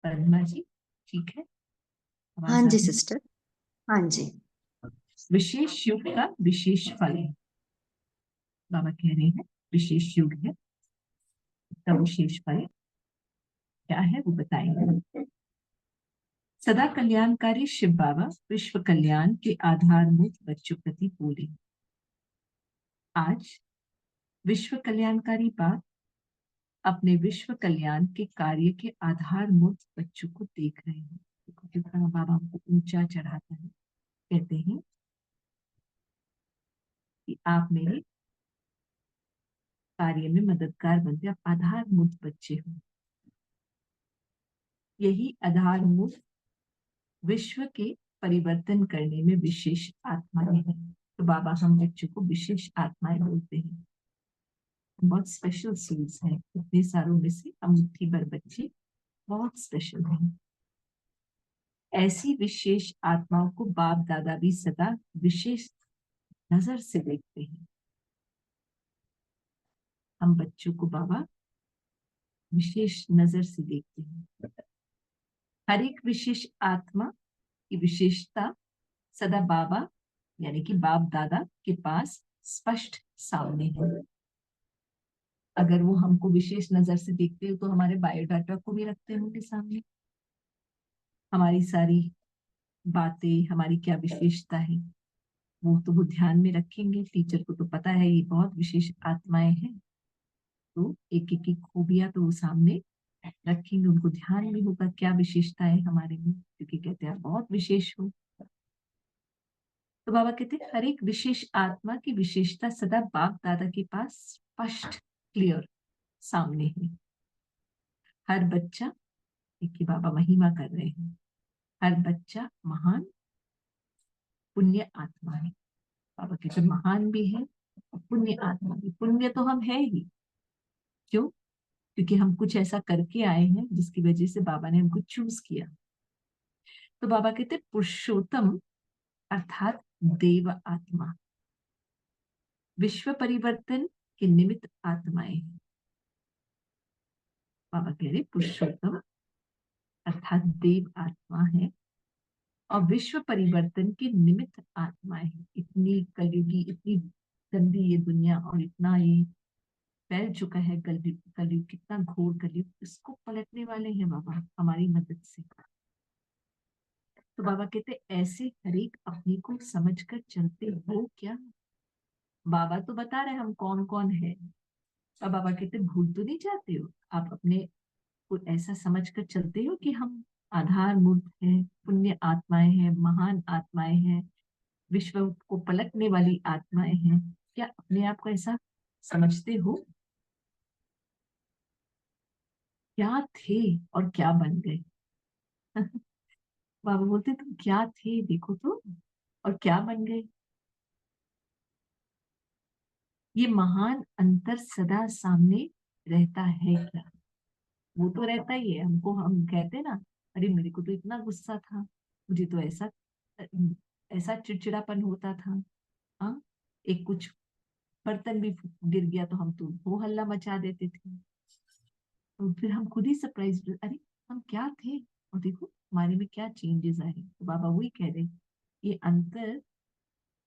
पद्मा जी ठीक है, हाँ आवाज आ जी रही है? सिस्टर। हाँ जी। विशेष युग का विशेष फल है। बाबा कह रहे हैं विशेष युग है, इसका विशेष फल क्या है वो बताएंगे। सदा कल्याणकारी शिव बाबा विश्व कल्याण के आधारभूत बच्चों प्रति बोले। आज विश्व कल्याणकारी बाप अपने विश्व कल्याण के कार्य के आधारभूत बच्चों को देख रहे हैं। कितना बाबा हमको ऊंचा चढ़ाता है। कहते हैं कि आप मेरे कार्य में मददगार बनते, आप आधारभूत बच्चे हो। यही आधारभूत विश्व के परिवर्तन करने में विशेष आत्माएं हैं। तो बाबा हम बच्चों को विशेष आत्माएं बोलते हैं। बहुत स्पेशल सोल्स हैं। इतने सारों में से हम मुट्ठी भर बच्चे बहुत स्पेशल हैं। ऐसी विशेष आत्माओं को बाप दादा भी सदा विशेष नजर से देखते हैं। हम बच्चों को बाबा विशेष नजर से देखते हैं। हर एक विशेष आत्मा की विशेषता सदा बाबा यानी कि बाप दादा के पास स्पष्ट सामने है। अगर वो हमको विशेष नजर से देखते हो तो हमारे बायोडाटा को भी रखते हैं उनके सामने। हमारी सारी बातें, हमारी क्या विशेषता है वो ध्यान में रखेंगे। टीचर को तो पता है ये बहुत विशेष आत्माएं हैं, तो एक एक की खूबियां तो वो सामने रखेंगे। उनको ध्यान भी होगा क्या विशेषता है हमारे में, क्योंकि कहते हैं बहुत विशेष हो। तो बाबा कहते हैं हर एक विशेष आत्मा की विशेषता सदा बाप दादा के पास स्पष्ट क्लियर सामने है। हर बच्चा, एक बाबा महिमा कर रहे हैं, हर बच्चा महान पुण्य आत्मा है। बाबा कहते महान भी है और पुण्य आत्मा भी। पुण्य तो हम है ही, क्यों? क्योंकि हम कुछ ऐसा करके आए हैं जिसकी वजह से बाबा ने हमको चूज किया। तो बाबा कहते पुरुषोत्तम अर्थात देव आत्मा विश्व परिवर्तन के निमित्त आत्माएं हैं। बाबा कह रहे पुरुषोत्तम अर्थात देव आत्मा है और विश्व परिवर्तन के निमित्त आत्माएं हैं। इतनी कलयुगी, इतनी गंदी ये दुनिया और इतना ये फैल चुका है कलयुग, कलयुग कितना घोर कलयुग, इसको पलटने वाले हैं बाबा हमारी मदद से। तो बाबा कहते ऐसे हर एक अपने को समझकर चलते हो क्या? बाबा तो बता रहे हम कौन कौन है, और बाबा कहते भूल तो नहीं जाते हो? आप अपने को ऐसा समझकर चलते हो कि हम आधार मूर्त हैं, पुण्य आत्माएं हैं, महान आत्माएं हैं, विश्व को पलटने वाली आत्माएं हैं? क्या अपने आप को ऐसा समझते हो? क्या थे और क्या बन गए? बाबा बोलते तुम क्या थे देखो तो, और क्या बन गए। ये महान अंतर सदा सामने रहता है क्या? वो तो रहता ही है। हमको हम कहते ना, अरे मेरे को तो इतना गुस्सा था, मुझे तो ऐसा ऐसा चिड़चिड़ापन होता था। हाँ, एक कुछ बर्तन भी गिर गया तो हम तो वो हल्ला मचा देते थे। तो फिर हम खुद ही सरप्राइज, अरे हम क्या थे और देखो हमारे में क्या चेंजेस आए। तो बाबा वही कह रहे ये अंतर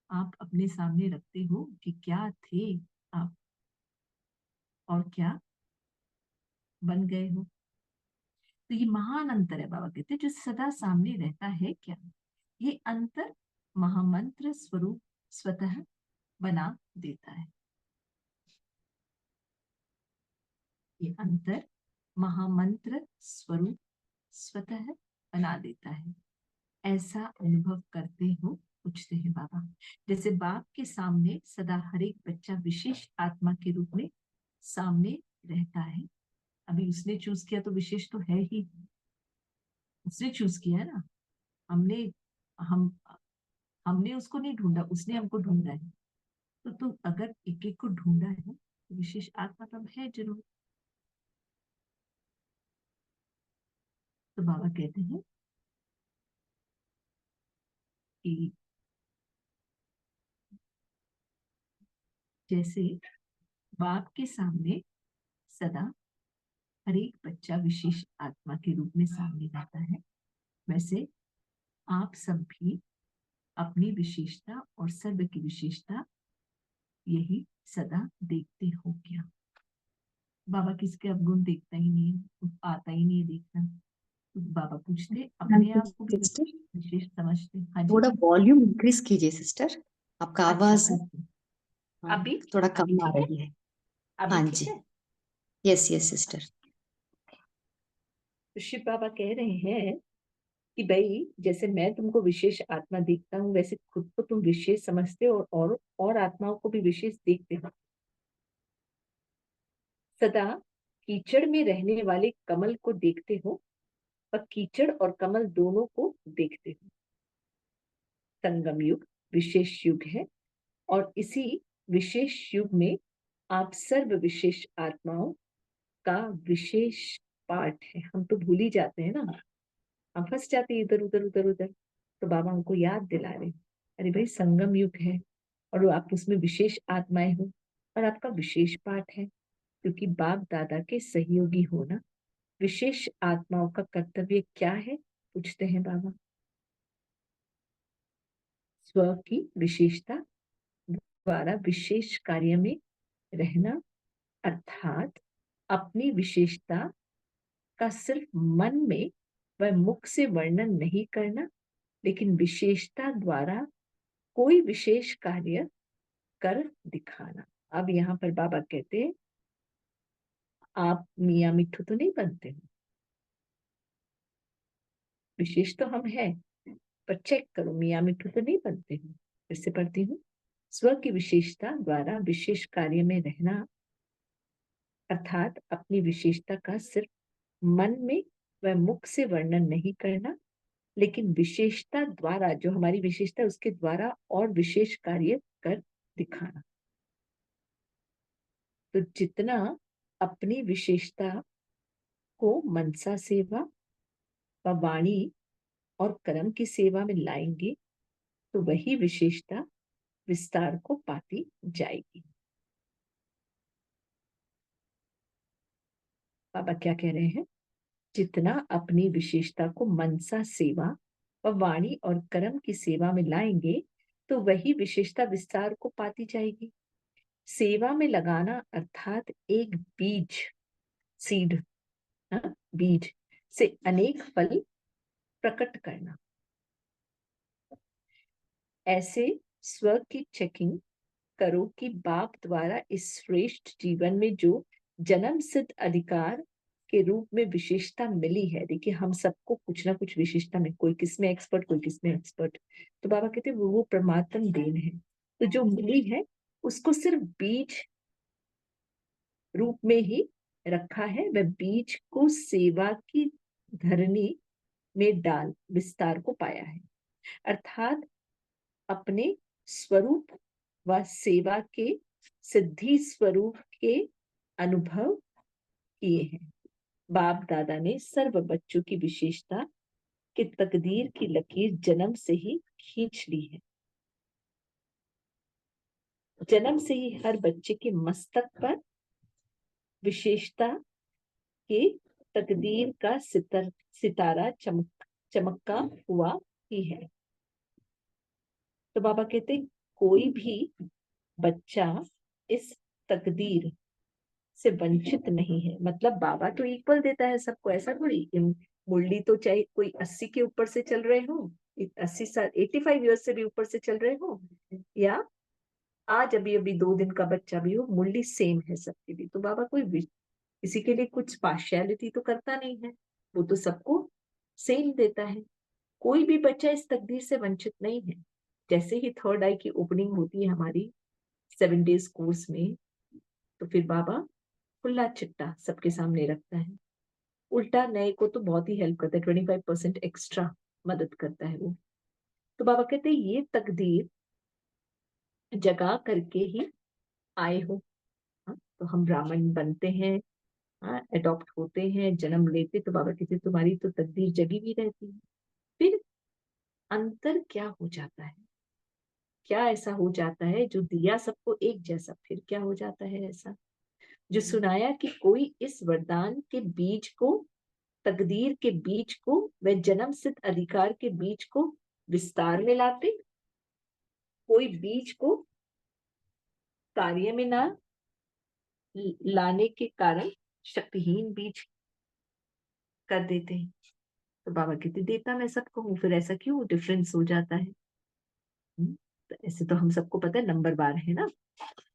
आप अपने सामने रखते हो कि क्या थे आप और क्या बन गए हो। तो ये महान अंतर है। बाबा कहते हैं जो सदा सामने रहता है क्या? ये अंतर महामंत्र स्वरूप स्वतः बना देता है। ये अंतर महामंत्र स्वरूप स्वतः बना देता है। ऐसा अनुभव करते हो, पूछते हैं बाबा। जैसे बाप के सामने सदा हर एक बच्चा विशेष आत्मा के रूप में सामने रहता है। अभी उसने चूज किया तो विशेष तो है ही, उसने चूज किया है ना। हमने हम हमने उसको नहीं ढूंढा, उसने हमको ढूंढा है। तो तुम अगर एक एक को ढूंढा है तो विशेष आत्मा तब है जरूर। तो बाबा कहते हैं कि जैसे बाप के सामने सदा हर एक बच्चा विशेष आत्मा के रूप में सामने आता है, वैसे आप सब भी अपनी विशेषता और सर्व की विशेषता यही सदा देखते हो क्या? बाबा किसके अवगुण देखता ही नहीं है, आता ही नहीं है देखना। तो बाबा पूछते अपने आप को भी सिस्टर विशेष समझते। हाँ जी, थोड़ा वॉल्यूम इंक्रीज कीजिए सिस्टर, आपका अच्छा आवाज ओके। अभी थोड़ा अभी कम आ ठीक है, रही है। अभी हाँ ठीक जी, है। Yes yes sister. तो शिव बाबा कह रहे हैं कि भाई जैसे मैं तुमको विशेष आत्मा देखता हूँ, वैसे खुद को तुम विशेष समझते हो और आत्माओं को भी विशेष देखते हो। सदा कीचड़ में रहने वाले कमल को देखते हो और कीचड़ और कमल दोनों को देखते हो। संगम युग विशेष युग है और इसी विशेष युग में आप सर्व विशेष आत्माओं का विशेष पार्ट है। हम तो भूल ही जाते हैं ना, हम फंस जाते हैं इधर उधर उधर उधर। तो बाबा हमको याद दिला रहे हैं, अरे भाई संगम युग है और आप उसमें विशेष आत्माएं हो और आपका विशेष पाठ है, क्योंकि बाप दादा के सहयोगी होना। विशेष आत्माओं का कर्तव्य क्या है, पूछते हैं बाबा। स्व की विशेषता द्वारा विशेष कार्य में रहना, अर्थात अपनी विशेषता का सिर्फ मन में व मुख से वर्णन नहीं करना, लेकिन विशेषता द्वारा कोई विशेष कार्य कर दिखाना। अब यहाँ पर बाबा कहते हैं आप मियाँ मिट्ठू तो नहीं बनते हो, विशेष तो हम हैं, पर चेक करो मियाँ मिट्ठू तो नहीं बनते हो। फिर से पढ़ती हूँ। स्व की विशेषता द्वारा विशेष कार्य में रहना, अर्थात अपनी विशेषता का सिर्फ मन में व मुख से वर्णन नहीं करना, लेकिन विशेषता द्वारा, जो हमारी विशेषता उसके द्वारा और विशेष कार्य कर दिखाना। तो जितना अपनी विशेषता को मनसा सेवा व वाणी और कर्म की सेवा में लाएंगे, तो वही विशेषता विस्तार को पाती जाएगी। बाबा क्या कह रहे हैं, जितना अपनी विशेषता को मनसा सेवा व वाणी और कर्म की सेवा में लाएंगे, तो वही विशेषता विस्तार को पाती जाएगी। सेवा में लगाना अर्थात एक बीज, सीड, बीज से अनेक फल प्रकट करना। ऐसे स्व की चेकिंग करो कि बाप द्वारा इस श्रेष्ठ जीवन में जो जन्म सिद्ध अधिकार के रूप में विशेषता मिली है। देखिए हम सबको कुछ ना कुछ विशेषता में, कोई किस में एक्सपर्ट, कोई किस में एक्सपर्ट। तो बाबा कहते हैं वो परमात्म देन है, तो जो मिली है उसको सिर्फ बीज रूप में ही रखा है, वह बीज को सेवा की धरनी में डाल विस्तार को पाया है। अर्थात अपने स्वरूप व सेवा के सिद्धि स्वरूप के अनुभव किए हैं। बाप दादा ने सर्व बच्चों की विशेषता के तकदीर की लकीर जन्म से ही खींच ली है। जन्म से ही हर बच्चे के मस्तक पर विशेषता के तकदीर का सितारा चमका हुआ ही है। तो बाबा कहते कोई भी बच्चा इस तकदीर से वंचित नहीं है। मतलब बाबा तो इक्वल देता है सबको, ऐसा थोड़ी मुरली तो चाहे कोई 80 के ऊपर से चल रहे हो, 80 साल 85 ईयर्स से भी ऊपर से चल रहे हो, या आज अभी अभी 2 दिन का बच्चा भी हो, मुरली सेम है सबके लिए। तो बाबा कोई किसी के लिए कुछ पार्शियलिटी तो करता नहीं है, वो तो सबको सेम देता है। कोई भी बच्चा इस तकदीर से वंचित नहीं है। जैसे ही थर्ड आई की ओपनिंग होती है हमारी 7 डेज कोर्स में, तो फिर बाबा खुला चिट्टा सबके सामने रखता है। उल्टा नए को तो बहुत ही हेल्प करता है, 25% एक्स्ट्रा मदद करता है वो। तो बाबा कहते हैं ये तकदीर जगा करके ही आए हो। हाँ? तो हम ब्राह्मण बनते हैं, अडॉप्ट होते हैं, जन्म लेते, तो बाबा कहते तुम्हारी तो तकदीर जगी हुई रहती है। फिर अंतर क्या हो जाता है, क्या ऐसा हो जाता है जो दिया सबको एक जैसा, फिर क्या हो जाता है ऐसा? जो सुनाया कि कोई इस वरदान के बीज को, तकदीर के बीज को व जन्म सिद्ध अधिकार के बीज को विस्तार में लाते, कोई बीज को कार्य में ना लाने के कारण शक्तिहीन बीज कर देते हैं। तो बाबा कहते देता मैं सबको हूं, फिर ऐसा क्यों डिफरेंस हो जाता है? तो ऐसे तो हम सबको पता है नंबर बार है ना,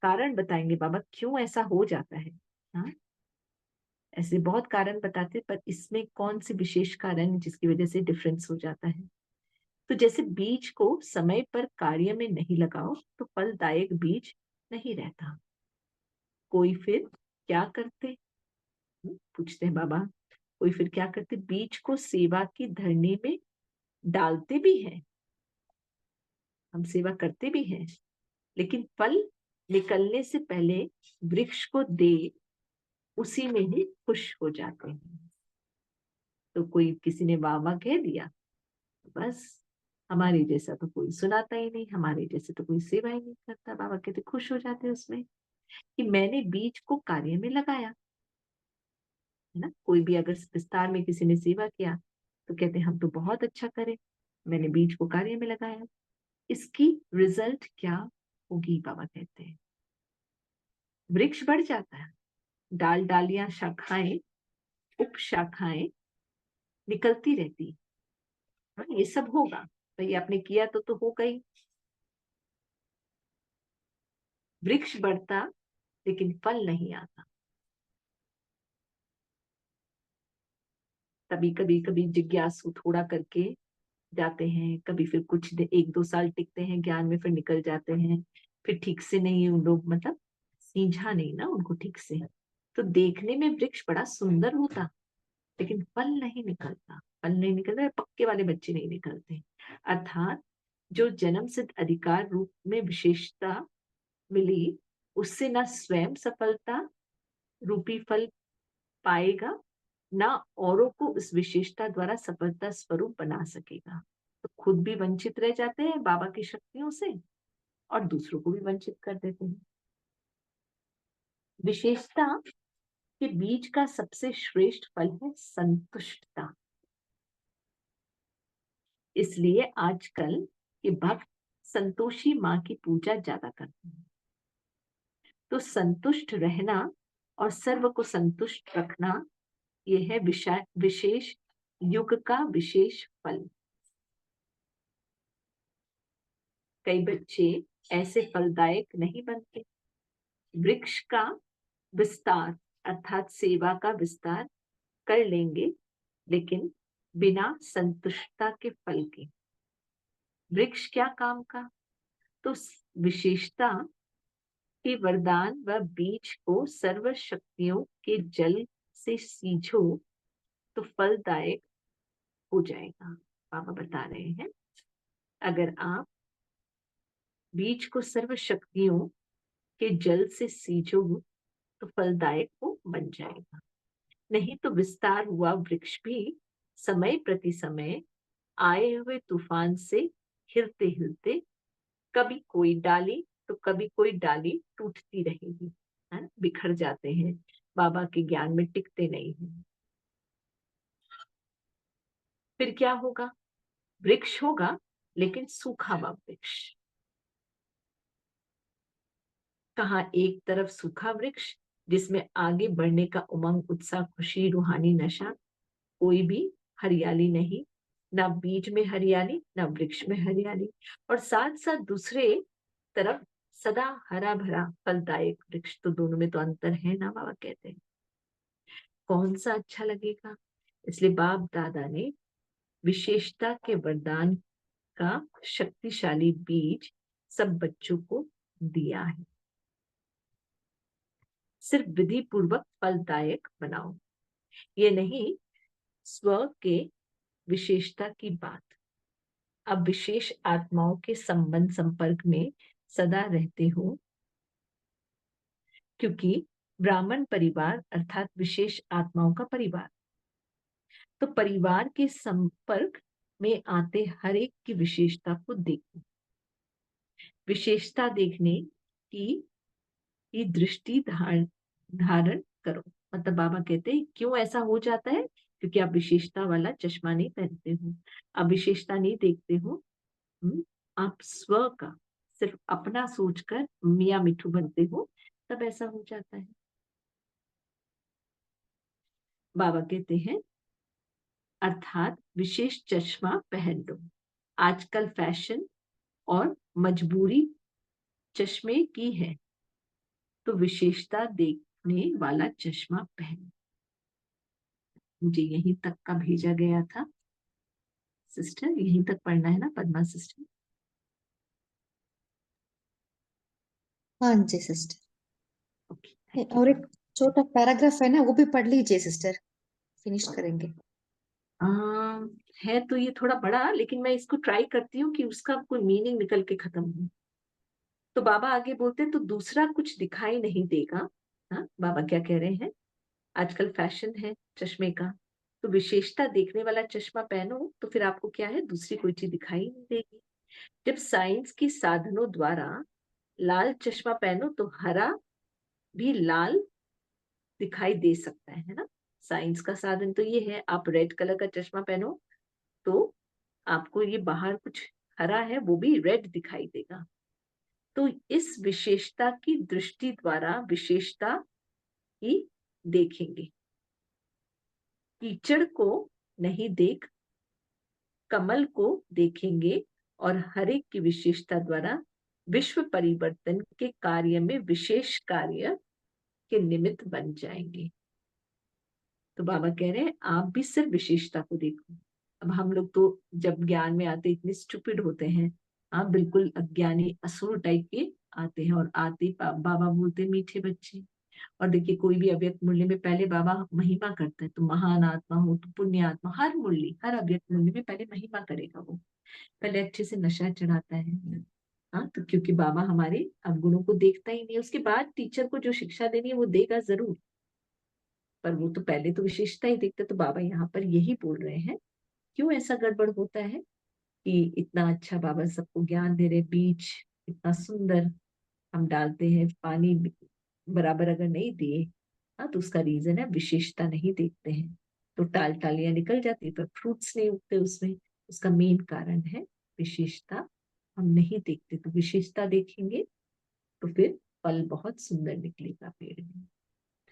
कारण बताएंगे बाबा क्यों ऐसा हो जाता है। हाँ, ऐसे बहुत कारण बताते, पर इसमें कौन सी विशेष कारण है जिसकी वजह से डिफरेंस हो जाता है? तो जैसे बीज को समय पर कार्य में नहीं लगाओ तो फलदायक बीज नहीं रहता। कोई फिर क्या करते? पूछते हैं बाबा, कोई फिर क्या करते? बीज को सेवा की धरनी में डालते भी हैं, हम सेवा करते भी हैं, लेकिन फल निकलने से पहले वृक्ष को दे उसी में ही खुश हो जाते हैं। तो कोई किसी ने वाह वाह कह दिया, बस हमारे जैसा तो कोई सुनाता ही नहीं, हमारे जैसे तो कोई सेवा ही नहीं करता। बाबा कहते खुश हो जाते हैं उसमें कि मैंने बीज को कार्य में लगाया, है ना। कोई भी अगर विस्तार में किसी ने सेवा किया तो कहते हम तो बहुत अच्छा करें, मैंने बीज को कार्य में लगाया। इसकी रिजल्ट क्या होगी? बाबा कहते हैं वृक्ष बढ़ जाता है, डाल डालियां शाखाएं उप शाखाएं निकलती रहती। हाँ, ये सब होगा, भाई आपने किया तो हो गई। वृक्ष बढ़ता लेकिन फल नहीं आता। कभी कभी कभी जिज्ञासु थोड़ा करके जाते हैं, कभी फिर कुछ एक दो साल टिकते हैं ज्ञान में, फिर निकल जाते हैं। फिर ठीक से नहीं उन लोग, मतलब सींझा नहीं ना उनको ठीक से, तो देखने में वृक्ष बड़ा सुंदर होता, लेकिन फल नहीं निकलता। फल नहीं निकलता, पक्के वाले बच्चे नहीं निकलते। अर्थात जो जन्म सिद्ध अधिकार रूप में विशेषता मिली, उससे न स्वयं सफलता रूपी फल पाएगा, ना औरों को उस विशेषता द्वारा सफलता स्वरूप बना सकेगा। तो खुद भी वंचित रह जाते हैं बाबा की शक्तियों से, और दूसरों को भी वंचित कर देते हैं। विशेषता के बीज का सबसे श्रेष्ठ फल है संतुष्टता। इसलिए आजकल के भक्त संतोषी माँ की पूजा ज्यादा करते हैं। तो संतुष्ट रहना और सर्व को संतुष्ट रखना, यह है विशेष युग का विशेष फल। कई बच्चे ऐसे फलदायक नहीं बनते। वृक्ष का विस्तार अर्थात सेवा का विस्तार कर लेंगे, लेकिन बिना संतुष्टता के फल के। वृक्ष क्या काम का? तो विशेषता के वरदान व बीज को सर्व शक्तियों के जल से सींचो तो फलदायक हो जाएगा। बाबा बता रहे हैं अगर आप बीज को सर्व शक्तियों के जल से सींचो तो फलदायक वो बन जाएगा। नहीं तो विस्तार हुआ वृक्ष भी समय प्रति समय आए हुए तूफान से हिलते हिलते कभी कोई डाली तो कभी कोई डाली टूटती रहेगी, है, बिखर जाते हैं, बाबा के ज्ञान में टिकते नहीं हैं। फिर क्या होगा? वृक्ष होगा लेकिन सूखा हुआ वृक्ष। कहा एक तरफ सूखा वृक्ष जिसमें आगे बढ़ने का उमंग, उत्साह, खुशी, रूहानी नशा, कोई भी हरियाली नहीं, ना बीज में हरियाली ना वृक्ष में हरियाली, और साथ साथ दूसरे तरफ सदा हरा भरा फलदायक वृक्ष। तो दोनों में तो अंतर है ना, बाबा कहते हैं। कौन सा अच्छा लगेगा? इसलिए बाप दादा ने विशेषता के वरदान का शक्तिशाली बीज सब बच्चों को दिया है। सिर्फ विधि पूर्वक फलदायक बनाओ, ये नहीं स्व के विशेषता की बात। अब विशेष आत्माओं के संबंध संपर्क में सदा रहते हो, क्योंकि ब्राह्मण परिवार अर्थात विशेष आत्माओं का परिवार, तो परिवार के संपर्क में आते हर एक की विशेषता को देखो। विशेषता देखने की धारण करो। मतलब बाबा कहते हैं क्यों ऐसा हो जाता है, क्योंकि आप विशेषता वाला चश्मा नहीं पहनते हो, आप विशेषता नहीं देखते हो। आप स्व का सिर्फ अपना सोचकर मियाँ मिठू बनते हो, तब ऐसा हो जाता है। बाबा कहते हैं अर्थात विशेष चश्मा पहन लो। आजकल फैशन और मजबूरी चश्मे की है, तो विशेषता देखने वाला चश्मा पहन। मुझे यहीं तक का भेजा गया था सिस्टर, यहीं तक पढ़ना है ना पद्मा सिस्टर? हाँ जी सिस्टर। ओके, और एक छोटा पैराग्राफ है ना, वो भी पढ़ लीजिए सिस्टर, फिनिश करेंगे। है तो ये थोड़ा बड़ा, लेकिन मैं इसको ट्राई करती हूँ कि उसका कोई मीनिंग निकल के खत्म हो। तो बाबा आगे बोलते हैं तो दूसरा कुछ दिखाई नहीं देगा। हाँ, बाबा क्या कह रहे हैं, आजकल फैशन है चश्मे का, तो विशेषता देखने वाला चश्मा पहनो तो फिर आपको क्या है, दूसरी कोई चीज दिखाई नहीं देगी। जब साइंस की साधनों द्वारा लाल चश्मा पहनो तो हरा भी लाल दिखाई दे सकता है ना। साइंस का साधन तो ये है, आप रेड कलर का चश्मा पहनो तो आपको ये बाहर कुछ हरा है वो भी रेड दिखाई देगा। तो इस विशेषता की दृष्टि द्वारा विशेषता ही देखेंगे। कीचड़ को नहीं देख कमल को देखेंगे और हर एक की विशेषता द्वारा विश्व परिवर्तन के कार्य में विशेष कार्य के निमित्त बन जाएंगे। तो बाबा कह रहे हैं आप भी सिर्फ विशेषता को देखो। अब हम लोग तो जब ज्ञान में आते इतने स्टूपिड होते हैं, हाँ बिल्कुल अज्ञानी असुर टाइप के आते हैं, और आते बाबा बोलते मीठे बच्चे। और देखिए कोई भी अव्यक्त मुरली में पहले बाबा महिमा करता है, तो महान आत्मा हो तो पुण्य आत्मा, हर मुरली हर अव्यक्त मुरली में पहले महिमा करेगा वो, पहले अच्छे से नशा चढ़ाता है। हाँ, तो क्योंकि बाबा हमारे अवगुणों को देखता ही नहीं, उसके बाद टीचर को जो शिक्षा देनी है वो देगा जरूर, पर वो तो पहले तो विशेषता ही देखते। तो बाबा यहाँ पर यही बोल रहे हैं क्यों ऐसा गड़बड़ होता है कि इतना अच्छा बाबा सबको ज्ञान दे रहे, बीज इतना सुंदर हम डालते हैं, पानी बराबर अगर नहीं दिए, हाँ तो उसका रीजन है विशेषता नहीं देखते हैं, तो टालियां निकल जाती है पर फ्रूट्स नहीं उगते उसमें। उसका मेन कारण है विशेषता हम नहीं देखते, तो विशेषता देखेंगे तो फिर फल बहुत सुंदर निकलेगा पेड़ में।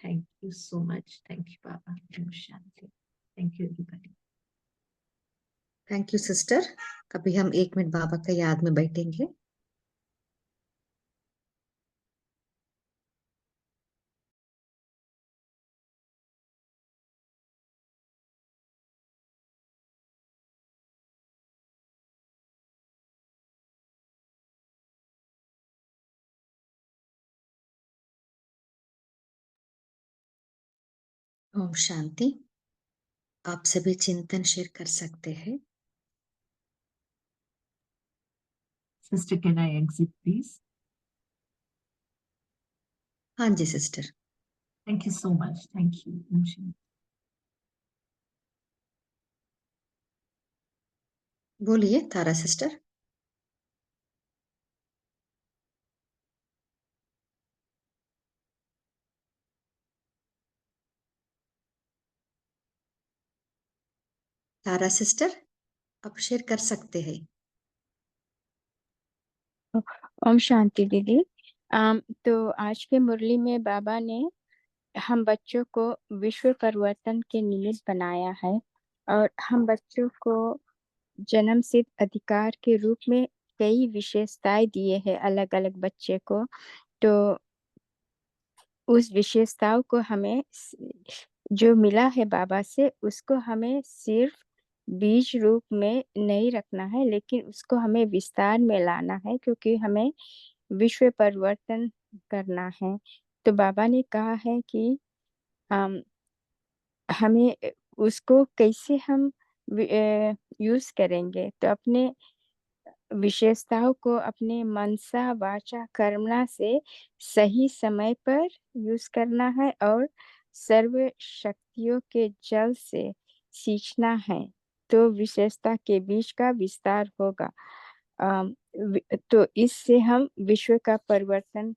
Thank you so much, thank you बाबा, ओम शांति, thank you everybody. Thank you sister. अभी हम 1 मिनट बाबा का याद में बैठेंगे। ओम शांति। आप सभी चिंतन शेयर कर सकते हैं। Sister can I exit please? हाँ जी sister. Thank you so much, thank you, Om Shanti. बोलिए तारा सिस्टर। तारा सिस्टर, आप शेयर कर सकते हैं। ओम शांति दीदी। तो आज के मुरली में बाबा ने हम बच्चों को विश्व परिवर्तन के निमित्त बनाया है, और हम बच्चों को जन्म सिद्ध अधिकार के रूप में कई विशेषताएं दिए हैं अलग अलग बच्चे को। तो उस विशेषताओं को हमें जो मिला है बाबा से, उसको हमें सिर्फ बीज रूप में नहीं रखना है, लेकिन उसको हमें विस्तार में लाना है, क्योंकि हमें विश्व परिवर्तन करना है। तो बाबा ने कहा है कि हमें उसको कैसे हम यूज करेंगे, तो अपने विशेषताओं को अपने मनसा वाचा कर्मणा से सही समय पर यूज करना है, और सर्व शक्तियों के जल से सींचना है, तो विशेषता के बीच का विस्तार होगा। तो इससे हम विश्व का परिवर्तन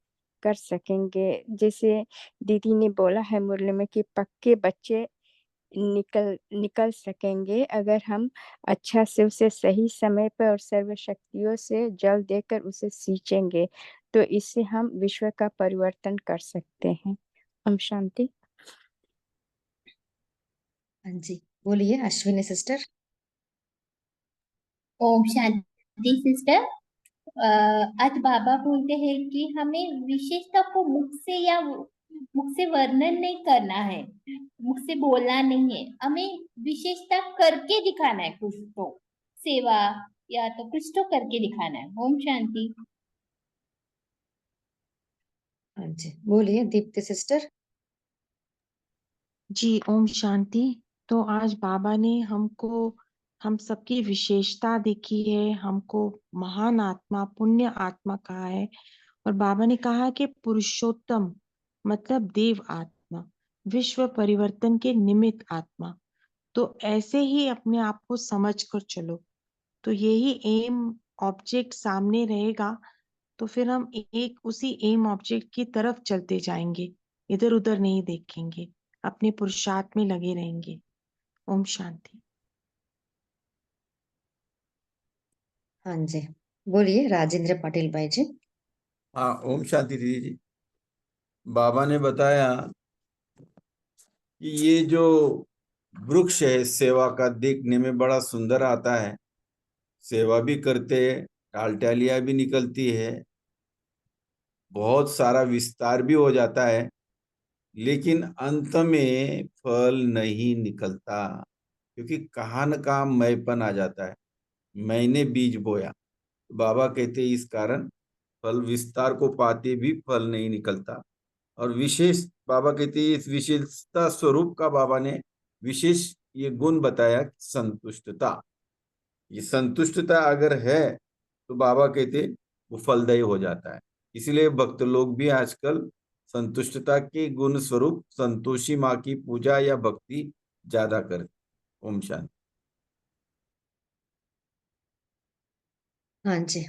कर सकेंगे। जैसे दीदी ने बोला है मुरली में कि पक्के बच्चे निकल निकल सकेंगे अगर हम अच्छा से उसे सही समय पर और सर्वशक्तियों से जल देकर उसे सींचेंगे, तो इससे हम विश्व का परिवर्तन कर सकते हैं। ओम शांति। हाँ जी, बोलिए अश्विनी सिस्टर। ओम शांति सिस्टर। आज बाबा बोलते हैं कि हमें विशेषता को मुख से वर्णन नहीं करना है, मुख से बोलना नहीं है, हमें विशेषता करके दिखाना है। कुछ तो सेवा या तो कुछ तो करके दिखाना है। ओम शांति। हाँ जी, बोलिए दीप्ति सिस्टर। जी ओम शांति। तो आज बाबा ने हमको हम सबकी विशेषता देखी है, हमको महान आत्मा पुण्य आत्मा कहा है, और बाबा ने कहा कि पुरुषोत्तम मतलब देव आत्मा, विश्व परिवर्तन के निमित्त आत्मा। तो ऐसे ही अपने आप को समझ कर चलो, तो यही एम ऑब्जेक्ट सामने रहेगा, तो फिर हम एक उसी एम ऑब्जेक्ट की तरफ चलते जाएंगे, इधर उधर नहीं देखेंगे, अपने पुरुषार्थ में लगे रहेंगे। ओम शांति। हाँ जी, बोलिए राजेंद्र पाटिल भाई जी। हाँ, ओम शांति दीदी जी। बाबा ने बताया कि ये जो वृक्ष है सेवा का, देखने में बड़ा सुंदर आता है, सेवा भी करते हैं, टालटालियां भी निकलती है, बहुत सारा विस्तार भी हो जाता है, लेकिन अंत में फल नहीं निकलता, क्योंकि कहाँ न कहाँ मैंपन आ जाता है। मैंने बीज बोया, बाबा कहते हैं इस कारण फल विस्तार को पाते भी फल नहीं निकलता। और विशेष बाबा कहते हैं इस विशेषता स्वरूप का बाबा ने विशेष ये गुण बताया, संतुष्टता। ये संतुष्टता अगर है तो बाबा कहते वो फलदायी हो जाता है। इसलिए भक्त लोग भी आजकल संतुष्टता के गुण स्वरूप संतोषी माँ की पूजा या भक्ति ज्यादा करते। ओम शांति। हाँ जी,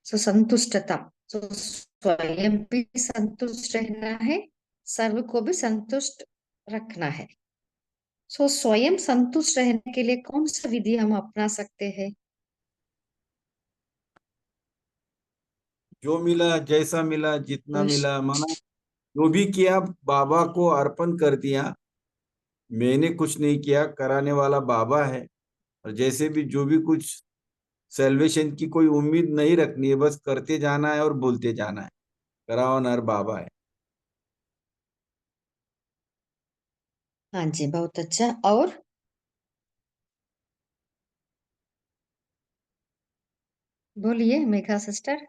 सो संतुष्टता, सो स्वयं भी संतुष्ट रहना है, सर्व को भी संतुष्ट रखना है। सो स्वयं संतुष्ट रहने के लिए कौन सा विधि हम अपना सकते हैं? जो मिला, जैसा मिला, जितना पुरुष- मिला, माना जो भी किया बाबा को अर्पण कर दिया। मैंने कुछ नहीं किया, कराने वाला बाबा है। और जैसे भी जो भी कुछ सेल्वेशन की कोई उम्मीद नहीं रखनी है, बस करते जाना है और बोलते जाना है, करावनहार बाबा है। हाँ जी, बहुत अच्छा। और बोलिए मेघा सिस्टर।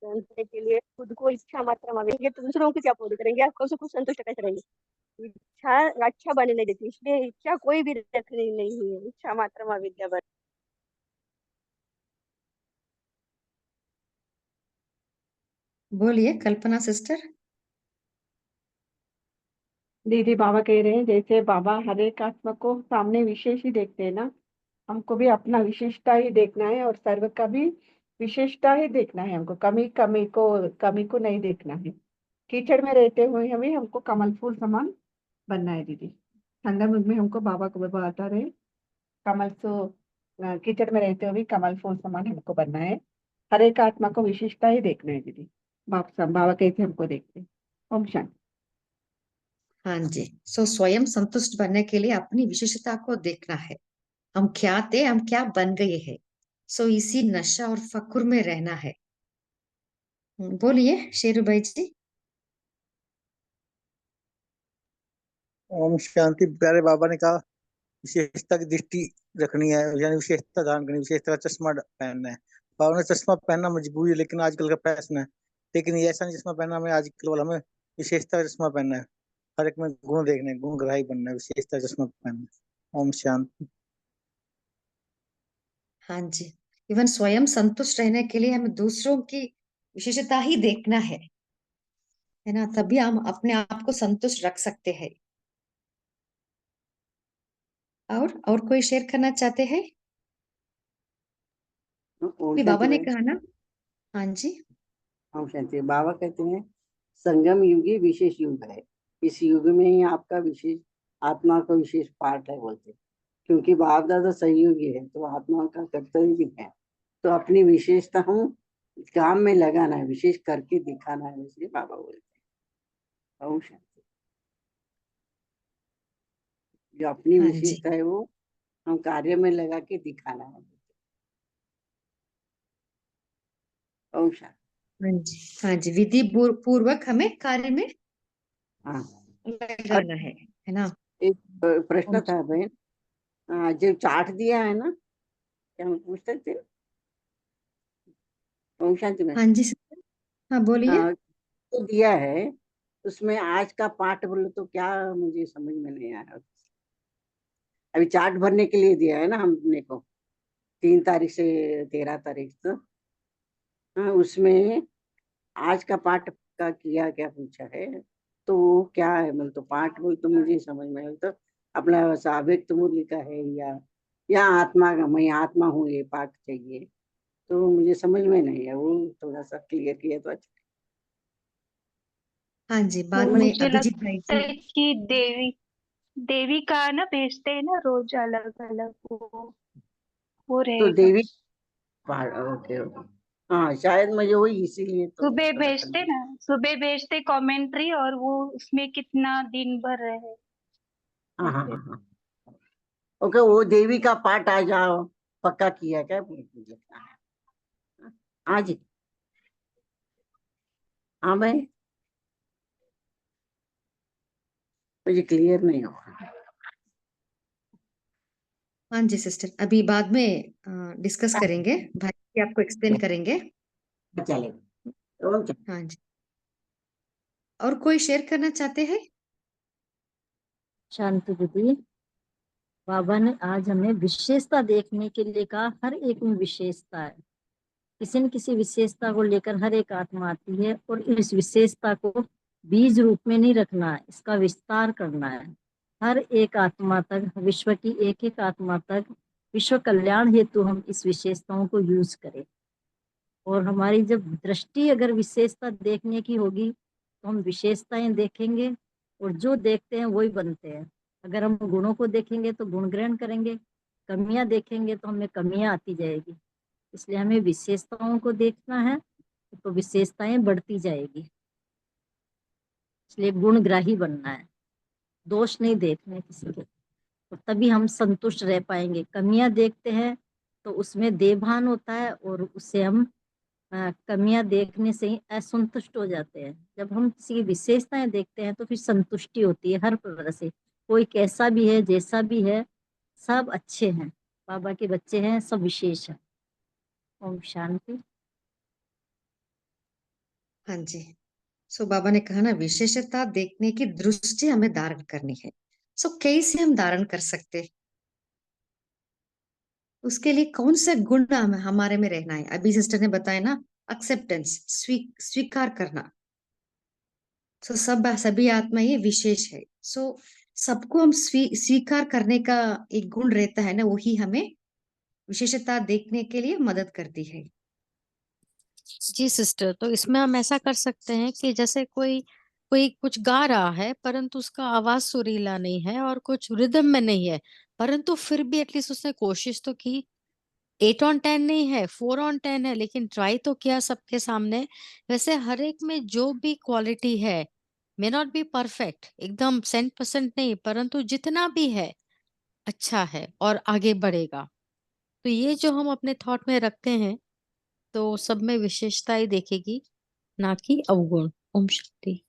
शांति के लिए खुद को इच्छा मात्रा में आवेंगे तो दूसरों को क्या पूरी करेंगे? आपको से कुछ संतुष्ट कैसे रहेंगे? इच्छा रक्षा बनने नहीं देती, इसलिए इच्छा कोई भी रखनी नहीं है, इच्छा मात्रा में विद्या बन। बोलिए कल्पना सिस्टर। दीदी बाबा कह रहे हैं जैसे बाबा हर एक आत्मा को सामने विशेष ही देखते हैं ना, हमको भी अपना विशेषता ही देखना है और सर्व का भी विशेषता ही देखना है। हमको कमी को नहीं देखना है। कीचड़ में रहते हुए हमें हमको कमल फूल समान बनना है दीदी। ठंडा मुझ में हमको बाबा को बता रहे कमल सो कीचड़ में रहते हुए कमल फूल समान हमको बनना है। हर एक आत्मा को विशेषता ही देखना है दीदी। बाबा कैसे हमको देखते हैं। ओम शांति। हाँ जी, सो स्वयं संतुष्ट बनने के लिए अपनी विशेषता को देखना है। हम क्या थे, हम क्या बन गए हैं। सो इसी नशा और फक्र में रहना है। बोलिए शेरू भाई जी। ओम शांति। प्यारे बाबा ने कहा विशेषता की दृष्टि रखनी है, यानी विशेषता धारण करनी, विशेषता का चश्मा पहनना है। बाबा ने चश्मा पहनना मजबूरी है, लेकिन आजकल का फैशन है। लेकिन ये ऐसा नहीं चश्मा पहनना हमें, आजकल हमें विशेषता का चश्मा पहनना है। हर एक में गुण देखने, गुण ग्राही बनना है, विशेषता का चश्मा पहनना है। ओम शांति। हाँ जी, इवन स्वयं संतुष्ट रहने के लिए हमें दूसरों की विशेषता ही देखना है ना, तभी हम अपने आप को संतुष्ट रख सकते हैं। और कोई शेयर करना चाहते हैं? ओम भी शांति बाबा ने बहन। कहा ना। हाँ जी। ओम शांति। बाबा कहते हैं संगम युग ही विशेष युग है। इस युग में ही आपका विशेष आत्मा का विशेष पाठ है बोलते, क्योंकि बाप दादा सहयोगी है तो आत्मा का कर्तव्य भी है। तो अपनी विशेषता हम काम में लगाना है, विशेष करके दिखाना है, इसलिए बाबा बोलते हैं। ओम शांति। जो अपनी हाँ जी। विशेषता है वो हम कार्य में लगा के दिखाना है। ओम शांति। हाँ जी। हाँ जी, विधि पूर्वक हमें कार्य में हाँ। लगाना है ना। एक प्रश्न ओम था बहन, जो चार्ट दिया है ना, क्या हम पूछ सकते हैं? ओम शांति में हाँ जी sister, हाँ बोलिए। जो दिया है उसमें आज का पाठ बोलो तो क्या, मुझे समझ में नहीं आया। अभी चार्ट भरने के लिए दिया है ना हमने को, 3 तारीख से 13 तारीख तक। हाँ, उसमें आज का पाठ का किया क्या पूछा है, तो वो क्या है मतलब, तो पाठ बोल तो मुझे समझ में आया। तो अपना साबित मुरली का है या आत्मा का, मैं आत्मा हूँ, ये पाठ चाहिए, तो मुझे समझ में नहीं है। वो थोड़ा सा क्लियर किया तो अच्छा। हाँ जी, तो बाद में मुझे अभिजीत भाई लगता जी। है कि देवी देवी का ना भेजते हैं ना रोज अलग अलग, वो तो रहेगा। देवी ओके ओके, हाँ शायद मुझे वही, इसीलिए तो सुबह थोड़ा भेजते ना, सुबह भेजते कमेंट्री, और वो उसमें कितना दिन भर रहे हाँ हाँ ऐसे। हाँ हाँ। ओके, वो देवी का पाठ आज पक्का किया क्या मुझे लिखना है आज। हाँ भाई, मुझे क्लियर नहीं हुआ। हाँ जी सिस्टर, अभी बाद में डिस्कस करेंगे, भाई आपको एक्सप्लेन करेंगे। चलेगा। ओके। हाँ जी, और कोई शेयर करना चाहते हैं? शांति दीदी, बाबा ने आज हमें विशेषता देखने के लिए कहा। हर एक में विशेषता है, किसी न किसी विशेषता को लेकर हर एक आत्मा आती है, और इस विशेषता को बीज रूप में नहीं रखना है, इसका विस्तार करना है। हर एक आत्मा तक, विश्व की एक एक आत्मा तक विश्व कल्याण हेतु हम इस विशेषताओं को यूज करें। और हमारी जब दृष्टि अगर विशेषता देखने की होगी तो हम विशेषताएं देखेंगे, और जो देखते हैं वही बनते हैं। अगर हम गुणों को देखेंगे तो गुण ग्रहण करेंगे, कमियां देखेंगे तो हमें कमियां आती जाएगी। इसलिए हमें विशेषताओं को देखना है, तो विशेषताएं बढ़ती जाएगी। इसलिए गुणग्राही बनना है, दोष नहीं देखने किसी के, तो तभी हम संतुष्ट रह पाएंगे। कमियां देखते हैं तो उसमें देभान होता है, और उससे हम कमियां देखने से ही असंतुष्ट हो जाते हैं। जब हम किसी की विशेषताएं देखते हैं तो फिर संतुष्टि होती है हर प्रकार से। कोई कैसा भी है, जैसा भी है, सब अच्छे हैं, बाबा के बच्चे हैं, सब विशेष है। ओम शांति। हाँ जी, सो बाबा ने कहा ना, विशेषता देखने की दृष्टि हमें धारण करनी है। सो कैसे हम धारण कर सकते, उसके लिए कौन सा गुण हमारे में रहना है? अभी सिस्टर ने बताया ना, एक्सेप्टेंस, स्वीकार करना। सो सभी आत्मा ये विशेष है। सो सबको हम स्वीकार करने का एक गुण रहता है ना, वही हमें विशेषता देखने के लिए मदद करती है। जी सिस्टर, तो इसमें हम ऐसा कर सकते हैं कि जैसे कोई कोई कुछ गा रहा है परंतु उसका आवाज सुरीला नहीं है और कुछ रिदम में नहीं है, परंतु फिर भी एटलीस्ट उसने कोशिश तो की। 8 on 10 नहीं है, 4 on 10 है, लेकिन ट्राई तो किया सबके सामने। वैसे हर एक में जो भी क्वालिटी है, मे नॉट बी परफेक्ट, एकदम 100% नहीं, परंतु जितना भी है अच्छा है और आगे बढ़ेगा। तो ये जो हम अपने थॉट में रखते हैं तो सब में विशेषता ही देखेगी, ना कि अवगुण। ओम शांति।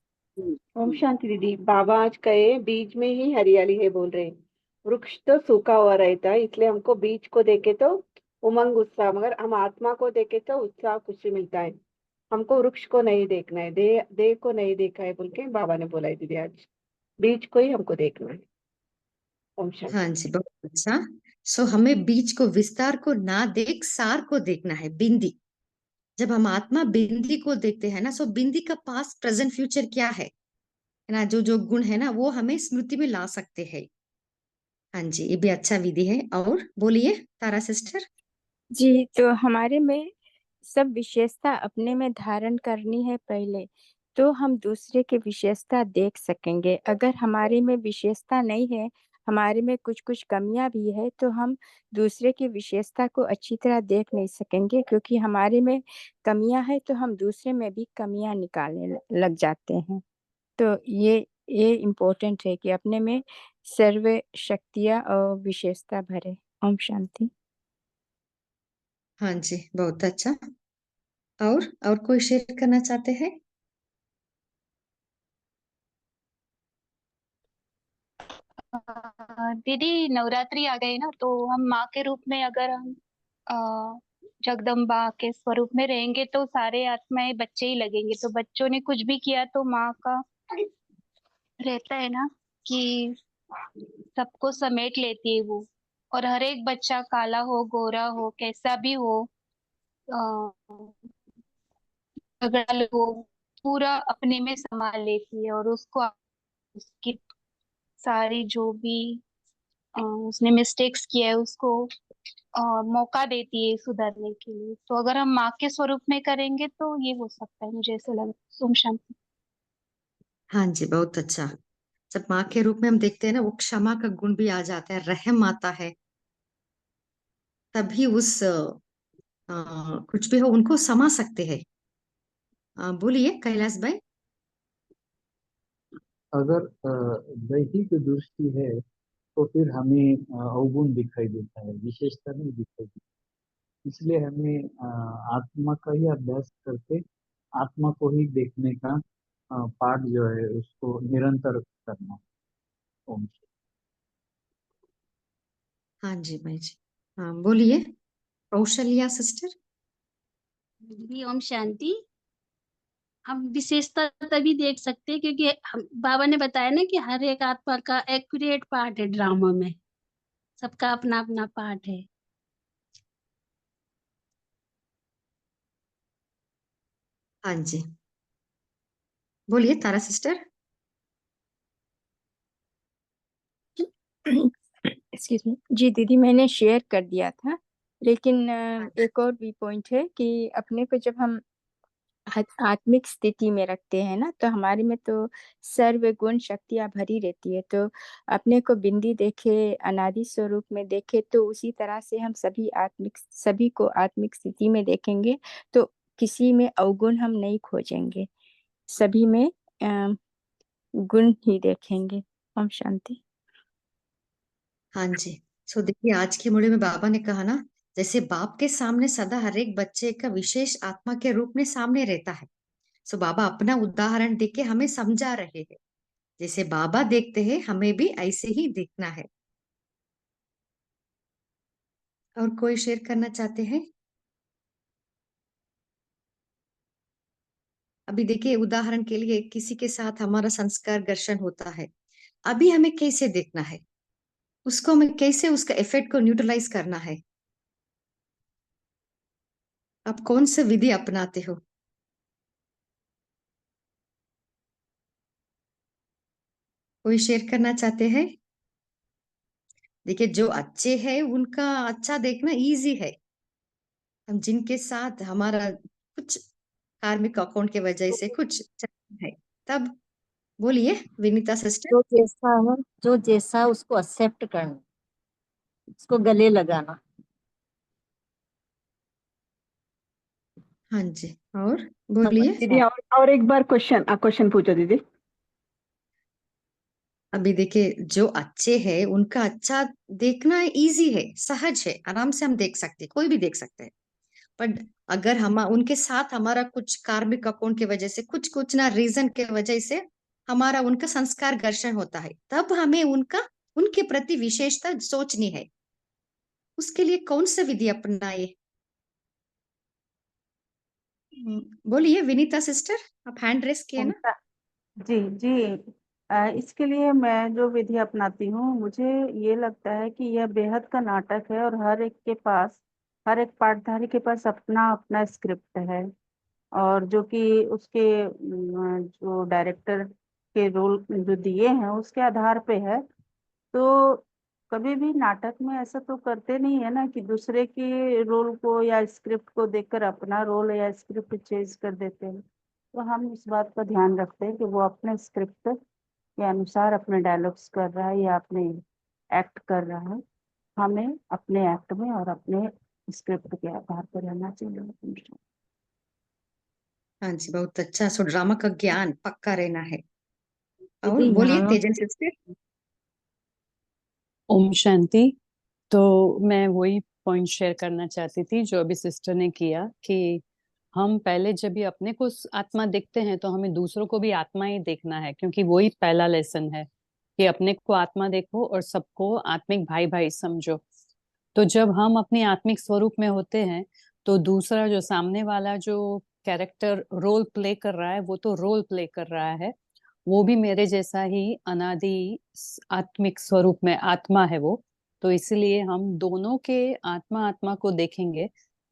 ओम शांति दीदी, बाबा आज कहे बीज में ही हरियाली है बोल रहे हैं। वृक्ष तो सूखा हुआ रहता है, इसलिए हमको बीज को देखे तो उमंग उत्साह, मगर हम आत्मा को देखे तो उत्साह खुशी मिलता है। हमको वृक्ष को नहीं देखना है, देह को नहीं देखा है बोल के बाबा ने बोला है दीदी। आज बीज को ही हमको देखना है। ओम शांति। हाँ जी, बहुत अच्छा। सो हमें बीज को, विस्तार को ना देख सार को देखना है, बिंदी। जब हम आत्मा बिंदी को देखते हैं ना, सो बिंदी का पास्ट प्रेजेंट फ्यूचर क्या है ना, जो जो गुण है ना, वो हमें स्मृति में ला सकते हैं। हाँ जी, ये भी अच्छा विधि है। और बोलिए तारा सिस्टर। जी, तो हमारे में सब विशेषता अपने में धारण करनी है पहले, तो हम दूसरे की विशेषता देख सकेंगे। अगर हमारे में विशेषता नहीं है, हमारे में कुछ कुछ कमियां भी है, तो हम दूसरे की विशेषता को अच्छी तरह देख नहीं सकेंगे, क्योंकि हमारे में कमियां है तो हम दूसरे में भी कमियां निकालने लग जाते हैं। तो ये इम्पोर्टेंट है कि अपने में सर्व शक्तियां और विशेषता भरे। ओम शांति। हाँ जी, बहुत अच्छा। और कोई शेयर करना चाहते हैं? दीदी नवरात्रि आ गई ना, तो हम माँ के रूप में अगर हम अ, जगदम्बा के स्वरूप में रहेंगे तो सारे आत्माएं बच्चे ही लगेंगे। तो बच्चों ने कुछ भी किया तो माँ का रहता है ना कि सबको समेट लेती है वो। और हर एक बच्चा काला हो गोरा हो कैसा भी हो, अ, अगर वो पूरा अपने में संभाल लेती है और उसको उसकी सारी जो भी उसने मिस्टेक्स किया है उसको मौका देती है सुधरने के लिए। तो अगर हम माँ के स्वरूप में करेंगे तो ये हो सकता है, मुझे ऐसा लगा। ओम शांति। हाँ जी, बहुत अच्छा। जब माँ के रूप में हम देखते हैं ना, वो क्षमा का गुण भी आ जाता है, रहम आता है। तभी उस कुछ भी हो उनको समा सकते हैं। बोलिए कैलाश भाई। अगर दैहिक दृष्टि है तो फिर हमें अवगुण दिखाई देता है, विशेषता नहीं दिखाई देती। इसलिए हमें आत्मा का ही अभ्यास करके आत्मा को ही देखने का पाठ जो है उसको निरंतर करना। ओम। हाँ जी भाई जी। हाँ बोलिए कौशल्या सिस्टर। जी ओम शांति। हम विशेषता तभी देख सकते हैं क्योंकि बाबा ने बताया ना कि हर एक आत्मा का एक्यूरेट पार्ट है ड्रामा में, सबका अपना अपना पार्ट है। हाँ जी, बोलिए तारा सिस्टर। एक्सक्यूज मी जी दीदी, मैंने शेयर कर दिया था, लेकिन एक और भी पॉइंट है कि अपने को जब हम आत्मिक स्थिति में रखते हैं ना, तो हमारे में तो सर्व गुण शक्तियां भरी रहती है। तो अपने को बिंदी देखे, अनादि स्वरूप में देखे, तो उसी तरह से हम सभी को आत्मिक स्थिति में देखेंगे, तो किसी में अवगुण हम नहीं खोजेंगे, सभी में गुण ही देखेंगे। ओम शांति। हाँ जी। सो देखिए आज के मुड़े में बाबा ने कहा ना, जैसे बाप के सामने सदा हर एक बच्चे का विशेष आत्मा के रूप में सामने रहता है। सो बाबा अपना उदाहरण देके हमें समझा रहे हैं, जैसे बाबा देखते हैं हमें भी ऐसे ही देखना है। और कोई शेयर करना चाहते हैं? अभी देखिए उदाहरण के लिए किसी के साथ हमारा संस्कार घर्षण होता है, अभी हमें कैसे देखना है, उसको हमें कैसे उसका इफेक्ट को न्यूट्रलाइज करना है। आप कौन सा विधि अपनाते हो? कोई शेयर करना चाहते हैं? देखिए जो अच्छे हैं उनका अच्छा देखना इजी है। हम जिनके साथ हमारा कुछ कार्मिक अकाउंट के वजह से कुछ चल है, तब बोलिए विनीता सिस्टर। जो जैसा है, जो जैसा है उसको एक्सेप्ट करना, उसको गले लगाना। हाँ जी, और बोलिए। दीदी और एक बार क्वेश्चन पूछो दीदी। अभी देखिए जो अच्छे हैं उनका अच्छा देखना इजी है, सहज है, आराम से हम देख सकते हैं, कोई भी देख सकते हैं। पर अगर हम उनके साथ हमारा कुछ कार्मिक अकाउंट की वजह से कुछ कुछ ना रीजन के वजह से हमारा उनका संस्कार घर्षण होता है, तब हमें उनके प्रति विशेषता सोचनी है। उसके लिए कौन सा विधि अपनाए? बोलिए विनीता सिस्टर, आप हैंड रेस किए ना। जी जी। इसके लिए मैं जो विधि अपनाती हूँ, मुझे ये लगता है कि यह बेहद का नाटक है और हर एक पाठधारी के पास अपना अपना स्क्रिप्ट है, और जो कि उसके जो डायरेक्टर के रोल जो दिए हैं उसके आधार पे है। तो कभी भी नाटक में ऐसा तो करते नहीं है ना कि दूसरे की रोल को या स्क्रिप्ट को देखकर अपना रोल या स्क्रिप्ट चेंज कर देते हैं। तो हम इस बात का ध्यान रखते हैं कि वो अपने स्क्रिप्ट के अनुसार अपने डायलॉग्स कर रहा है या अपने एक्ट कर रहा है। हमें अपने एक्ट में और अपने स्क्रिप्ट के आधार पर रहना चाहिए। हाँ जी, बहुत अच्छा। सो ड्रामा का ज्ञान पक्का रहना है। और दीदी बोलिए यहाँ तेजन सिस्टर। ओम शांति। तो मैं वही पॉइंट शेयर करना चाहती थी जो अभी सिस्टर ने किया कि हम पहले जब भी अपने को आत्मा देखते हैं तो हमें दूसरों को भी आत्मा ही देखना है, क्योंकि वही पहला लेसन है कि अपने को आत्मा देखो और सबको आत्मिक भाई भाई समझो। तो जब हम अपनी आत्मिक स्वरूप में होते हैं तो दूसरा जो सामने वाला जो कैरेक्टर रोल प्ले कर रहा है वो तो रोल प्ले कर रहा है, वो भी मेरे जैसा ही अनादि आत्मिक स्वरूप में आत्मा है वो। तो इसलिए हम दोनों के आत्मा आत्मा को देखेंगे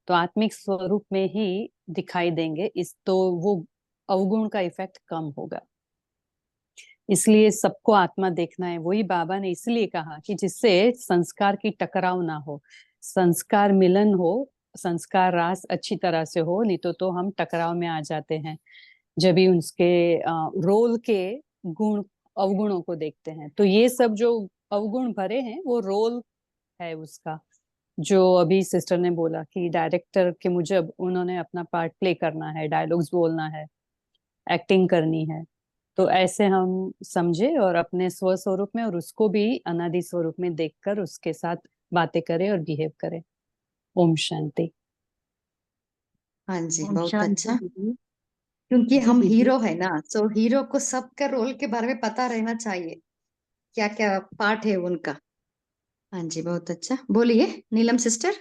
तो आत्मिक स्वरूप में ही दिखाई देंगे, इस तो वो अवगुण का इफेक्ट कम होगा। इसलिए सबको आत्मा देखना है। वही बाबा ने इसलिए कहा कि जिससे संस्कार की टकराव ना हो, संस्कार मिलन हो, संस्कार रास अच्छी तरह से हो, नहीं तो हम टकराव में आ जाते हैं जब भी उसके रोल के गुण अवगुणों को देखते हैं। तो ये सब जो अवगुण भरे हैं वो रोल है उसका, जो अभी सिस्टर ने बोला कि डायरेक्टर के मुजब उन्होंने अपना पार्ट प्ले करना है, डायलॉग्स बोलना है, एक्टिंग करनी है। तो ऐसे हम समझे और अपने स्व स्वरूप में और उसको भी अनादि स्वरूप में देखकर उसके साथ बातें करें और बिहेव करें। ओम शांति। हाँ जी, ओम बहुत शांति अच्छा। दीदी। क्योंकि जी हम दीदी। हीरो है ना, सो हीरो को सबके रोल के बारे में पता रहना चाहिए, क्या क्या पार्ट है उनका। हाँ जी, बहुत अच्छा। बोलिए नीलम सिस्टर।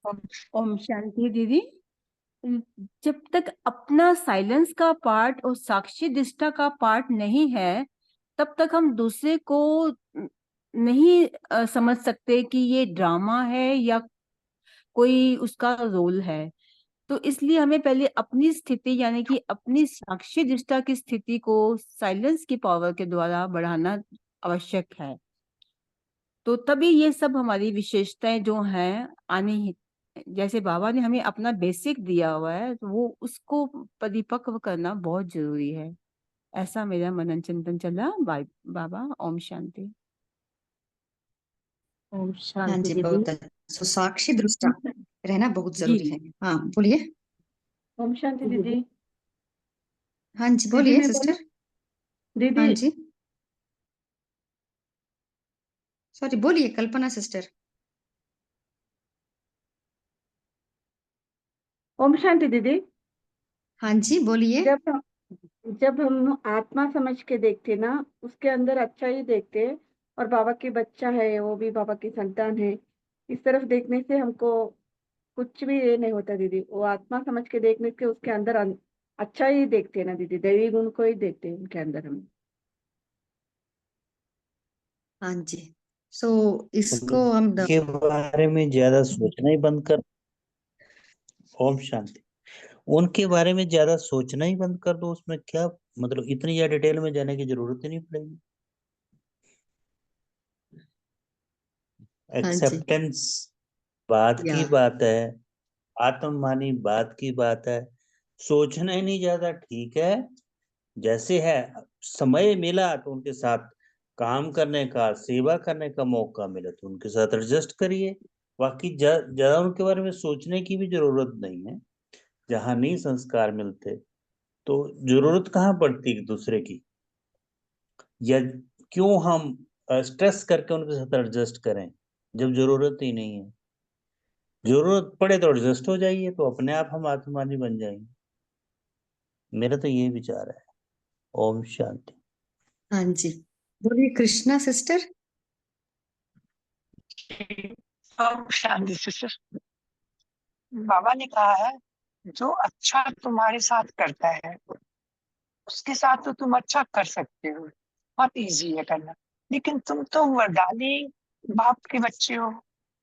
ओम ओम शांति दीदी। जब तक अपना साइलेंस का पार्ट और साक्षी दिष्टा का पार्ट नहीं है तब तक हम दूसरे को नहीं समझ सकते कि ये ड्रामा है या कोई उसका रोल है। तो इसलिए हमें पहले अपनी स्थिति यानी कि अपनी साक्षी दिष्टा की स्थिति को साइलेंस की पावर के द्वारा बढ़ाना आवश्यक है। तो तभी ये सब हमारी विशेषताएं जो हैं आने, जैसे बाबा ने हमें अपना बेसिक दिया हुआ है तो वो उसको परिपक्व करना बहुत जरूरी है। ऐसा मेरा मनन चिंतन चला। बाबा ओम शांति। ओम हाँ शांति जी, दीदी। बहुत अच्छा। सो साक्षी दृष्टा रहना बहुत जी जरूरी है। हाँ बोलिए। ओम शांति दीदी दीदी। हाँ जी, दीदी बोलिए मैं बोलूं? सिस्टर। दीदी हाँ जी, सॉरी, बोलिए कल्पना सिस्टर। ओम शांति दीदी। हाँ जी, बोलिए। जब हम आत्मा समझ के देखते ना उसके अंदर अच्छा ही देखते हैं और बाबा की बच्चा है वो भी बाबा की संतान है, इस तरफ देखने से हमको कुछ भी ये नहीं होता दीदी। वो आत्मा समझ के देखने के उसके अंदर अच्छा ही देखते हैं ना दीदी, दैवी गुण को ही देखते हैं उनके अंदर हम। हाँ जी, सो इसको मतलब हम के बारे में ज्यादा सोचना ही बंद कर। ओम शांति। उनके बारे में ज्यादा सोचना ही बंद कर दो, उसमें क्या मतलब इतनी ज्यादा डिटेल में जाने की जरूरत ही नहीं पड़ेगी। हाँ जी, एक्सेप्टेंस बात या की बात है, आत्ममानी बात की बात है। सोचना ही नहीं ज्यादा, ठीक है जैसे है। समय मिला तो उनके साथ काम करने का, सेवा करने का मौका मिला तो उनके साथ एडजस्ट करिए। बाकी ज्यादा उनके बारे में सोचने की भी जरूरत नहीं है। जहाँ नहीं संस्कार मिलते तो जरूरत कहाँ पड़ती एक दूसरे की, या क्यों हम स्ट्रेस करके उनके साथ एडजस्ट करें जब जरूरत ही नहीं है। जरूरत पड़े तो एडजस्ट हो जाइए, तो अपने आप हम आत्मानी बन जाएंगे। मेरा तो ये विचार है। ओम शांति। हाँ जी, बोलिए कृष्णा सिस्टर। ओम शांति सिस्टर। बाबा ने कहा है जो अच्छा तुम्हारे साथ करता है उसके साथ तो तुम अच्छा कर सकते हो, बहुत इजी है करना। लेकिन तुम तो वरदानी बाप के बच्चे हो,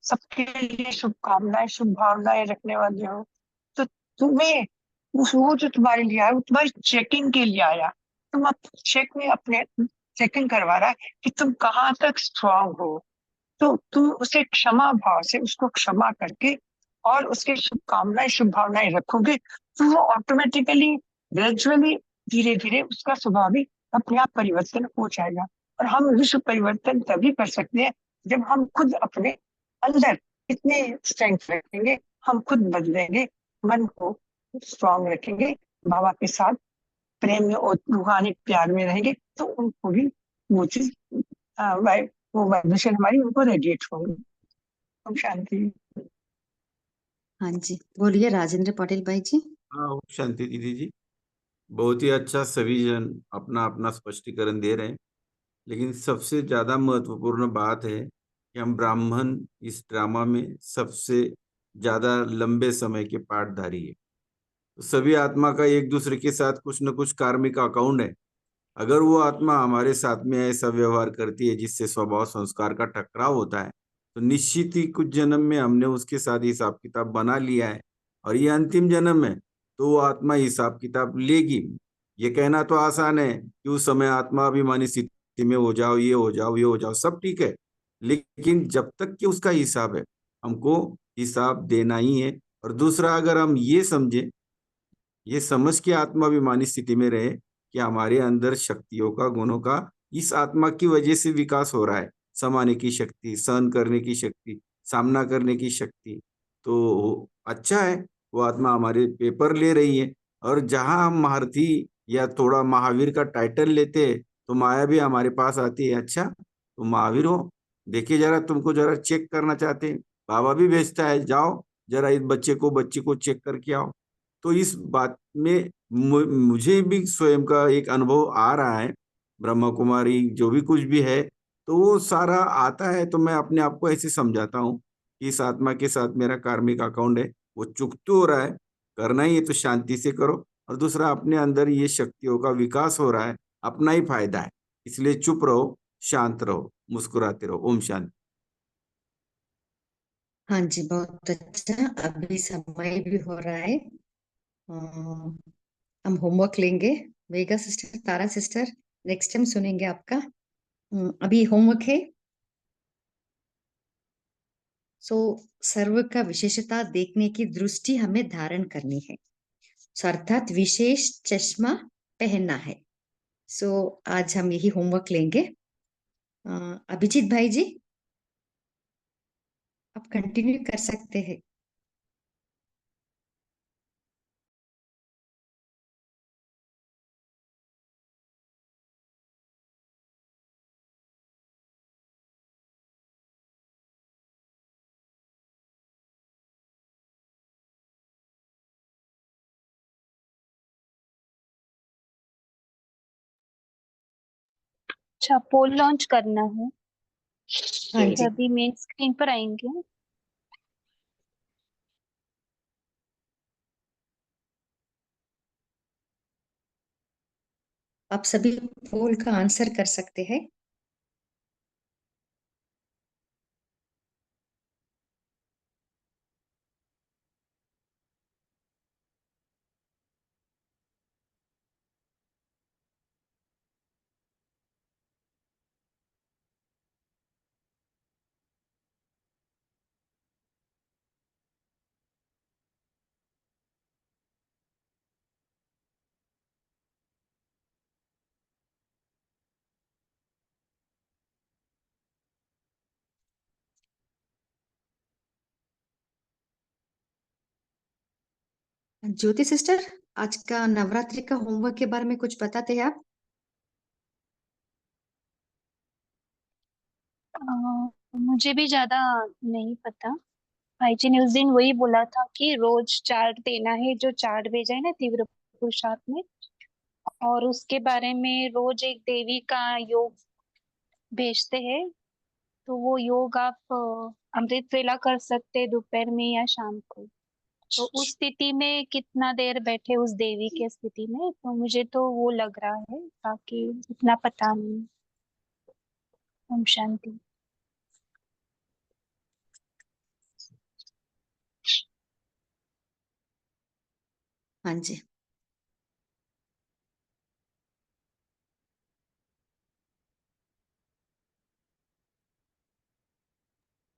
सबके लिए शुभकामनाएं शुभ भावनाएं रखने वाले हो। तो तुम्हें वो जो तुम्हारे लिए आया वो तुम्हारी चेकिंग के लिए आया। तुम अब चेक में अपने चेकिंग करवा रहा है कि तुम कहाँ तक स्ट्रांग हो, तो तुम उसे क्षमा भाव से उसको क्षमा करके और उसके शुभकामनाएं शुभ भावनाएं रखोगे, तो वो ऑटोमेटिकली ग्रेजुअली धीरे धीरे उसका स्वभाव भी अपने आप परिवर्तन हो जाएगा। और हम विश्व परिवर्तन तभी कर सकते हैं जब हम खुद अपने अंदर इतने स्ट्रेंथ रखेंगे, हम खुद बदलेंगे, मन को स्ट्रांग रखेंगे, बाबा के साथ प्रेम में और रूहानी प्यार में रहेंगे, तो उनको भी वो चीज वो वाइब्रेशन हमारी उनको रेडिएट होंगी। ओम शांति। हाँ जी, बोलिए राजेंद्र पटेल भाई जी। हाँ, ओम शांति दीदी जी। बहुत ही अच्छा, सभी जन अपना अपना स्पष्टीकरण दे रहे हैं, लेकिन सबसे ज्यादा महत्वपूर्ण बात है कि हम ब्राह्मण इस ड्रामा में सबसे ज्यादा लंबे समय के पाठधारी है। तो सभी आत्मा का एक दूसरे के साथ कुछ न कुछ कार्मिक अकाउंट है। अगर वो आत्मा हमारे साथ में ऐसा व्यवहार करती है जिससे स्वभाव संस्कार का टकराव होता है, तो निश्चित ही कुछ जन्म में हमने उसके साथ हिसाब किताब बना लिया है, और ये अंतिम जन्म है तो वो आत्मा हिसाब किताब लेगी। ये कहना तो आसान है कि उस समय आत्मा अभिमानी स्थिति में हो जाओ, ये हो जाओ, ये हो जाओ, सब ठीक है, लेकिन जब तक कि उसका हिसाब है हमको हिसाब देना ही है। और दूसरा, अगर हम ये समझे, ये समझ के आत्माभिमानी स्थिति में रहे कि हमारे अंदर शक्तियों का, गुणों का इस आत्मा की वजह से विकास हो रहा है, समाने की शक्ति, सहन करने की शक्ति, सामना करने की शक्ति, तो अच्छा है, वो आत्मा हमारे पेपर ले रही है। और जहां हम महारथी या थोड़ा महावीर का टाइटल लेते हैं, तो माया भी हमारे पास आती है, अच्छा तुम महावीर हो, देखिए जरा, तुमको जरा चेक करना चाहते हैं, बाबा भी भेजता है, जाओ जरा इस बच्चे को चेक करके आओ। तो इस बात में मुझे भी स्वयं का एक अनुभव आ रहा है, ब्रह्मा कुमारी जो भी कुछ भी है, तो वो सारा आता है, तो मैं अपने आप को ऐसे समझाता हूँ कि इस आत्मा के साथ मेरा कार्मिक अकाउंट है, वो चुकते हो रहा है, करना ही है तो शांति से करो। और दूसरा, अपने अंदर ये शक्तियों का विकास हो रहा है, अपना ही फायदा है, इसलिए चुप रहो, शांत रहो, मुस्कुराते रहो। ओम शांति। हाँ जी, बहुत अच्छा। अभी समय भी हो रहा है, हम होमवर्क लेंगे। वेगा sister, Tara sister, next time सुनेंगे आपका। अभी होमवर्क है। सो सर्व का विशेषता देखने की दृष्टि हमें धारण करनी है, अर्थात विशेष चश्मा पहनना है। सो आज हम यही होमवर्क लेंगे। अभिजीत भाई जी, आप कंटिन्यू कर सकते हैं। अच्छा, पोल लॉन्च करना है, हाँ फिर जी, अभी मेन स्क्रीन पर आएंगे। आप सभी पोल का आंसर कर सकते हैं। ज्योति सिस्टर, आज का नवरात्रि का होमवर्क के बारे में कुछ बताते हैं आप? मुझे भी ज्यादा नहीं पता। भाई जी ने उस दिन वही बोला था कि रोज चार्ट देना है, जो चार्ट भेजा है ना तीव्र पुरुषार्थ में, और उसके बारे में रोज एक देवी का योग भेजते हैं। तो वो योग आप अमृत वेला कर सकते हैं, दोपहर में या शाम को। तो उस स्थिति में कितना देर बैठे उस देवी के स्थिति में, तो मुझे तो वो लग रहा है, बाकी इतना पता नहीं। ओम शांति। हाँ जी,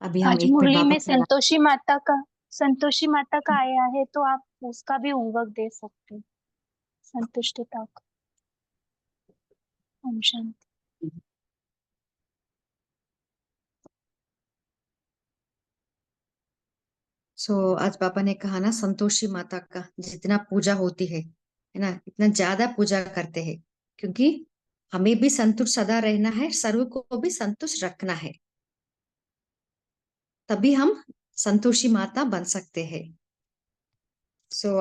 अभी हम आज 1 मिनट मुरली बाबा में की आवाज। संतोषी माता का आया है, तो आप उसका भी होमवर्क दे सकते हैं, संतुष्टता का। ओम शांति। आज पापा ने कहा ना, संतोषी माता का जितना पूजा होती है ना, इतना ज्यादा पूजा करते हैं, क्योंकि हमें भी संतुष्ट सदा रहना है, सर्व को भी संतुष्ट रखना है, तभी हम संतोषी माता बन सकते हैं।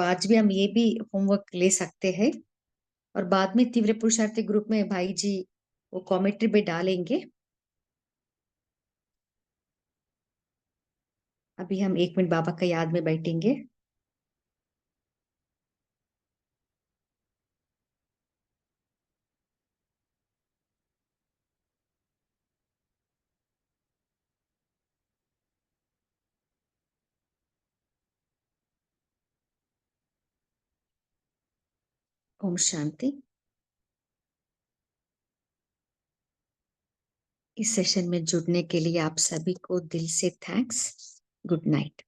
आज भी हम ये भी होमवर्क ले सकते हैं, और बाद में तीव्र पुरुषार्थी ग्रुप में भाई जी वो कमेंट्री पे डालेंगे। अभी हम 1 मिनट बाबा का याद में बैठेंगे। ओम शांति। इस सेशन में जुड़ने के लिए आप सभी को दिल से थैंक्स। Good night.